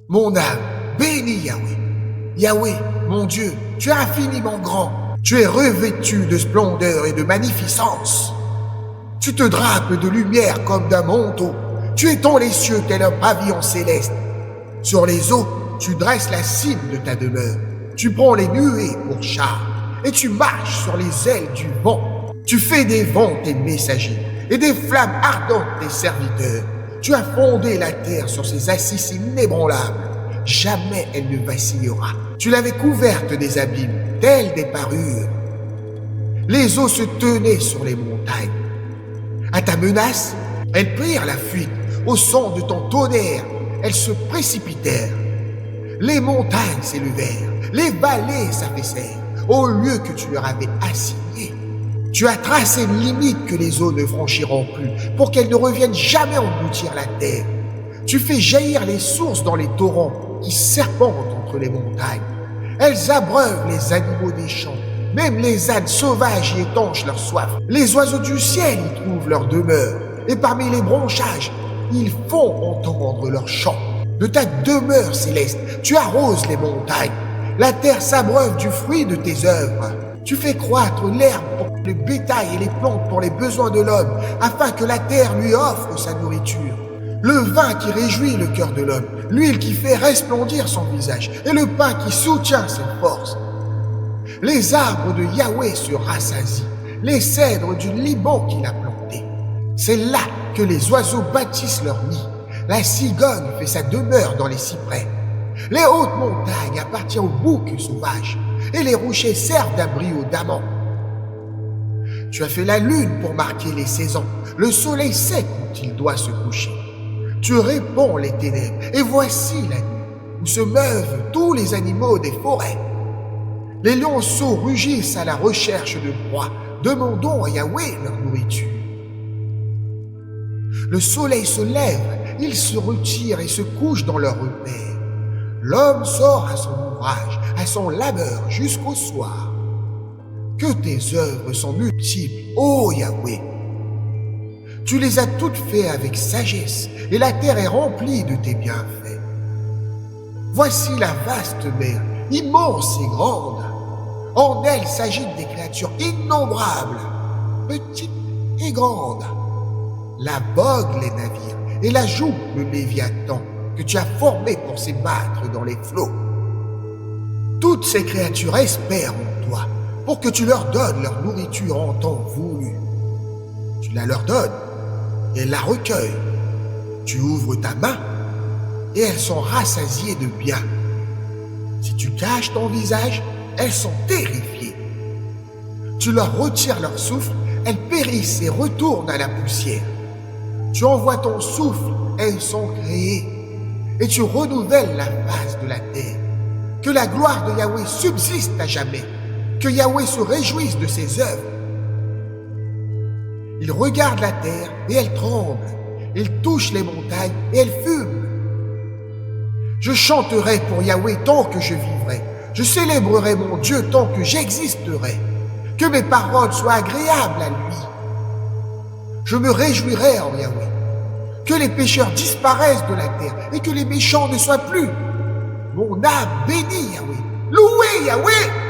Mon âme bénit Yahweh. Yahweh, mon Dieu, tu es infiniment grand. Tu es revêtu de splendeur et de magnificence. Tu te drapes de lumière comme d'un manteau. Tu étends les cieux tel un pavillon céleste. Sur les eaux, tu dresses la cime de ta demeure. Tu prends les nuées pour char et tu marches sur les ailes du vent. Tu fais des vents tes messagers et des flammes ardentes tes serviteurs. Tu as fondé la terre sur ses assises inébranlables. Jamais elle ne vacillera. Tu l'avais couverte des abîmes, telles des parures. Les eaux se tenaient sur les montagnes. À ta menace, elles prirent la fuite. Au son de ton tonnerre, elles se précipitèrent. Les montagnes s'élevèrent, les vallées s'affaissèrent, au lieu que tu leur avais assigné. Tu as tracé une limite que les eaux ne franchiront plus, pour qu'elles ne reviennent jamais engloutir la terre. Tu fais jaillir les sources dans les torrents qui serpentent entre les montagnes. Elles abreuvent les animaux des champs, même les ânes sauvages y étanchent leur soif. Les oiseaux du ciel y trouvent leur demeure, et parmi les branchages, ils font entendre leur chant. De ta demeure céleste, tu arroses les montagnes. La terre s'abreuve du fruit de tes œuvres. Tu fais croître l'herbe pour le bétail et les plantes pour les besoins de l'homme, afin que la terre lui offre sa nourriture. Le vin qui réjouit le cœur de l'homme, l'huile qui fait resplendir son visage, et le pain qui soutient ses forces. Les arbres de Yahweh se rassasient, les cèdres du Liban qu'il a plantés. C'est là que les oiseaux bâtissent leur nid. La cigogne fait sa demeure dans les cyprès. Les hautes montagnes appartiennent aux boucs sauvages, et les rochers servent d'abri aux damans. Tu as fait la lune pour marquer les saisons. Le soleil sait quand il doit se coucher. Tu répands les ténèbres, et voici la nuit, où se meuvent tous les animaux des forêts. Les lionceaux rugissent à la recherche de proies. Demandons à Yahweh leur nourriture. Le soleil se lève, ils se retirent et se couchent dans leur repère. L'homme sort à son ouvrage, à son labeur jusqu'au soir. Que tes œuvres sont multiples, ô Yahweh! Tu les as toutes faites avec sagesse, et la terre est remplie de tes bienfaits. Voici la vaste mer, immense et grande. En elle s'agitent des créatures innombrables, petites et grandes. La vogue les navires, et la joue le Léviathan, que tu as formé pour s'ébattre dans les flots. Toutes ces créatures espèrent en toi, pour que tu leur donnes leur nourriture en temps voulu. Tu la leur donnes, et elles la recueillent. Tu ouvres ta main, et elles sont rassasiées de bien. Si tu caches ton visage, elles sont terrifiées. Tu leur retires leur souffle, elles périssent et retournent à la poussière. Tu envoies ton souffle, elles sont créées, et tu renouvelles la face de la terre. Que la gloire de Yahweh subsiste à jamais, que Yahweh se réjouisse de ses œuvres. Il regarde la terre et elle tremble, il touche les montagnes et elles fument. Je chanterai pour Yahweh tant que je vivrai, je célébrerai mon Dieu tant que j'existerai. Que mes paroles soient agréables à lui. Je me réjouirai en Yahweh. Que les pécheurs disparaissent de la terre et que les méchants ne soient plus. Mon âme bénit Yahweh. Louez Yahweh!